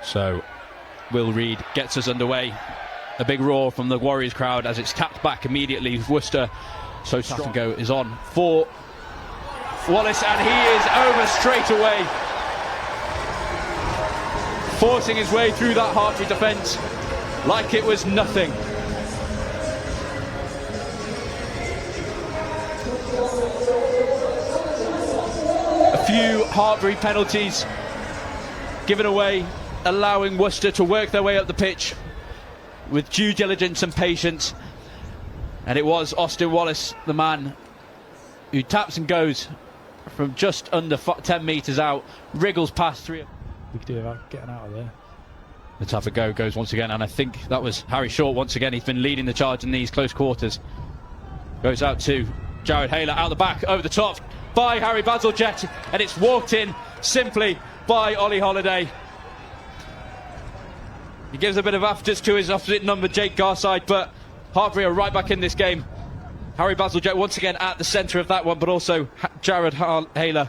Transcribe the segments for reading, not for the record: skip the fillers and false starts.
So Will Reed gets us underway. A big roar from the Warriors crowd as it's tapped back immediately. Worcester, so strong go is on for Wallace, and he is over straight away, forcing his way through that Hartpury defence like it was nothing. A few Hartpury penalties given away, allowing Worcester to work their way up the pitch with due diligence and patience. And it was Austin Wallace, the man who taps and goes from just under 10 metres out, wriggles past three. We could do without getting out of there. Let's have a go, goes once again, and I think that was Harry Short once again. He's been leading the charge in these close quarters. Goes out to Jared Hayler, out the back, over the top by Harry Bazalgette, and it's walked in simply by Ollie Holiday. He gives a bit of afters to his opposite number, Jake Garside, but Hartpury are right back in this game. Harry Bazalgette once again at the centre of that one, but also Jared Hayler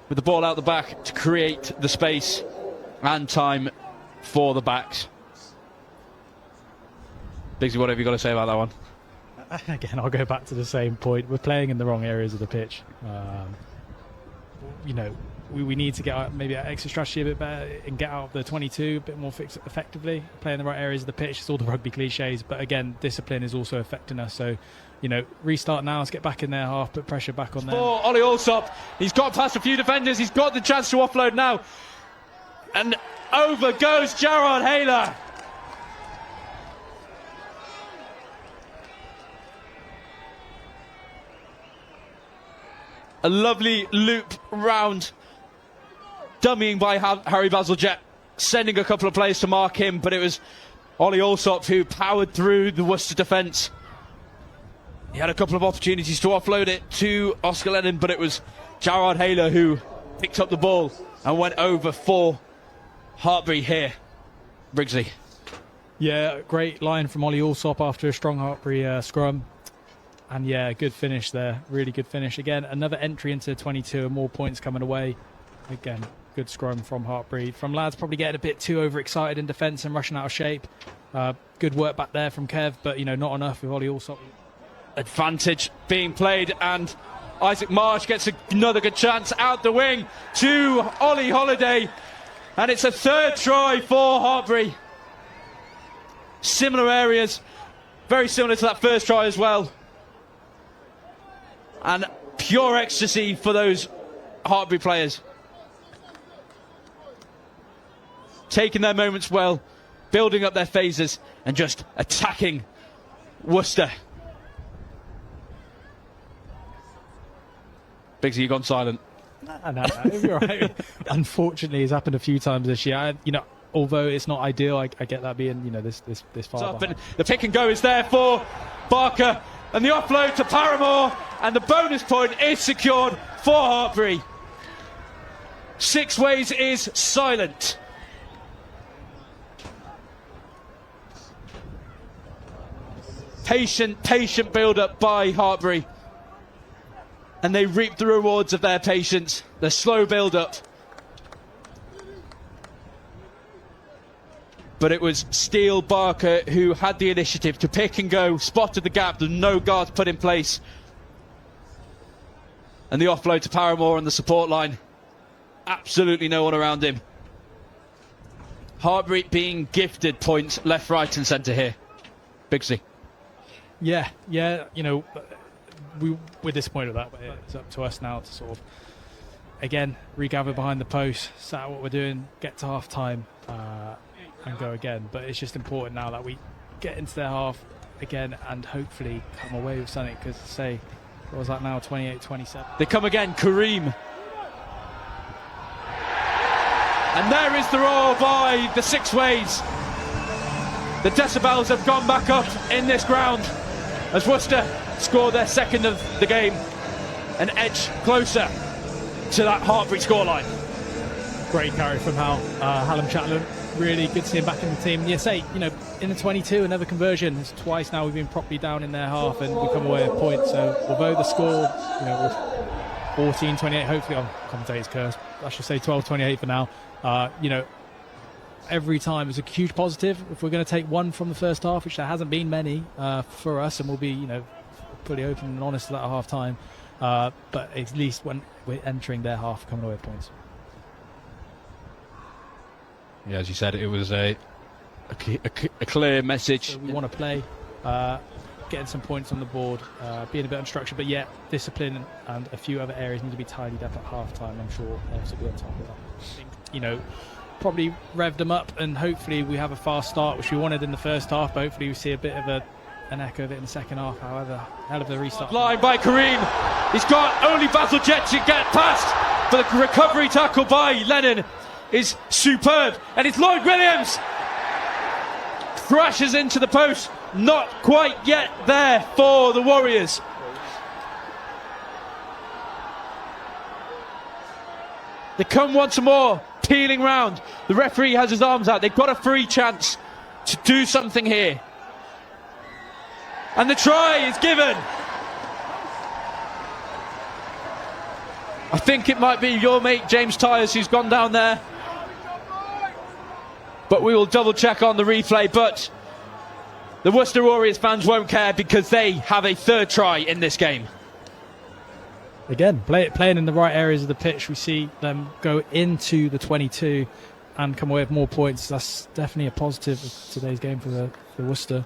with the ball out the back to create the space and time for the backs. Biggsy, what have you got to say about that one? Again, I'll go back to the same point. We're playing in the wrong areas of the pitch. You know, we need to get out, maybe our extra strategy a bit better and get out of the 22 a bit more effectively. Play in the right areas of the pitch. It's all the rugby cliches, but again, discipline is also affecting us. So, you know, restart now. Let's get back in their half, put pressure back on them. For Ollie Allsop, he's got past a few defenders. He's got the chance to offload now, and over goes Jared Hayler. A lovely loop round, dummying by Harry Bazalgette, sending a couple of players to mark him, but it was Ollie Allsop who powered through the Worcester defence. He had a couple of opportunities to offload it to Oscar Lennon, but it was Jared Hayler who picked up the ball and went over for Hartpury here. Briggsy. Yeah, great line from Ollie Allsop after a strong Hartpury scrum. And yeah, good finish there. Really good finish. Again, another entry into 22 and more points coming away. Again, good scrum from Hartpury. From lads probably getting a bit too overexcited in defence and rushing out of shape. Good work back there from Kev, but you know, not enough with Ollie Allsop. Advantage being played, and Isaac Marsh gets another good chance out the wing to Ollie Holiday, and it's a third try for Hartpury. Similar areas, very similar to that first try as well, and pure ecstasy for those Hartpury players, taking their moments well, building up their phases and just attacking Worcester. Biggsy, you gone silent? No, you're right. Unfortunately, it's happened a few times this year. You know, although it's not ideal, I get that being, you know, this far behind. The pick and go is there for Barker, and the offload to Paramore, and the bonus point is secured for Hartpury. Sixways is silent. Patient build-up by Hartpury. And they reap the rewards of their patience, the slow build-up. But it was Steele Barker who had the initiative to pick and go, spotted the gap, there were no guards put in place. And the offload to Paramore on the support line. Absolutely no one around him. Hartpury being gifted points left, right and centre here. Biggsy. Yeah, you know, we're disappointed with that, but it's up to us now to sort of, again, regather behind the post, set out what we're doing, get to half time and go again. But it's just important now that we get into their half again and hopefully come away with something, because say, what was that now, 28-27? They come again, Kareem. And there is the roar by the Sixways. The decibels have gone back up in this ground as Worcester score their second of the game and edge closer to that Hartpury scoreline. Great carry from Hallam Chatelain. Really good to see him back in the team. And you say, you know, in the 22, another conversion. It's twice now we've been properly down in their half and we come away with points. So although the score, you know, was 14-28, hopefully, commentator's curse, I should say 12-28 for now. You know, every time is a huge positive. If we're going to take one from the first half, which there hasn't been many for us, and we'll be, you know, pretty open and honest at half time, but at least when we're entering their half, coming away with points. Yeah, as you said, it was a clear message. So we want to play, getting some points on the board, being a bit unstructured, but yet discipline and a few other areas need to be tidied up at half time. I'm sure else will be on top of that. You know, probably revved them up, and hopefully we have a fast start, which we wanted in the first half, but hopefully we see a bit of an echo of it in the second half. However, hell of a restart. Line by Kareem. He's got only Bazalgette to get past, but the recovery tackle by Lennon is superb, and it's Lloyd Williams crashes into the post. Not quite yet there for the Warriors. They come once more, peeling round. The referee has his arms out. They've got a free chance to do something here. And the try is given. I think it might be your mate James Tyers who's gone down there, but we will double check on the replay. But the Worcester Warriors fans won't care because they have a third try in this game. Again, playing in the right areas of the pitch, we see them go into the 22 and come away with more points. That's definitely a positive of today's game for Worcester.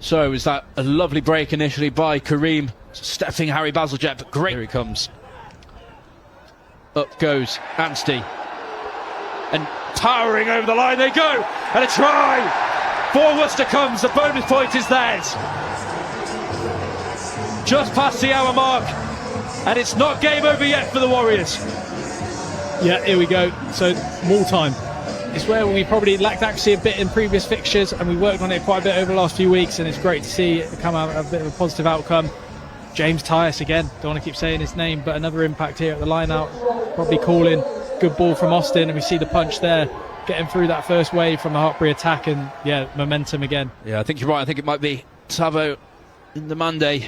So is that a lovely break initially by Kareem, stepping Harry Bazalgette, but great. Here he comes. Up goes Anstey. And towering over the line they go. And a try for Worcester comes. The bonus point is theirs. Just past the hour mark. And it's not game over yet for the Warriors. Yeah, here we go. So more time. It's where we probably lacked accuracy a bit in previous fixtures, and we worked on it quite a bit over the last few weeks, and it's great to see it come out a bit of a positive outcome. James Tyus again, don't want to keep saying his name, but another impact here at the line out, probably calling. Good ball from Austin, and we see the punch there, getting through that first wave from the Hartpury attack, and yeah, momentum again. Yeah, I think you're right. I think it might be Savo in the Monday.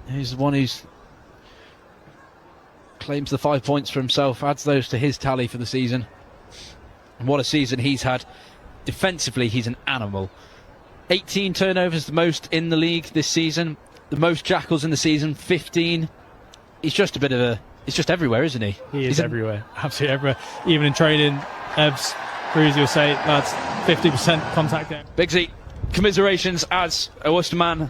He's the one who's claims the 5 points for himself, adds those to his tally for the season. And what a season he's had. Defensively, he's an animal. 18 turnovers, the most in the league this season. The most jackals in the season, 15. He's just a bit of a... He's just everywhere, isn't he? He's everywhere. Absolutely everywhere. Even in training, Evs, Cruz, you'll say, that's 50% contact there. Bigsy, commiserations as a Worcester man.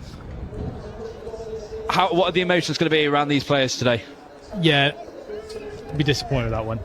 What are the emotions going to be around these players today? Yeah, be disappointed with that one.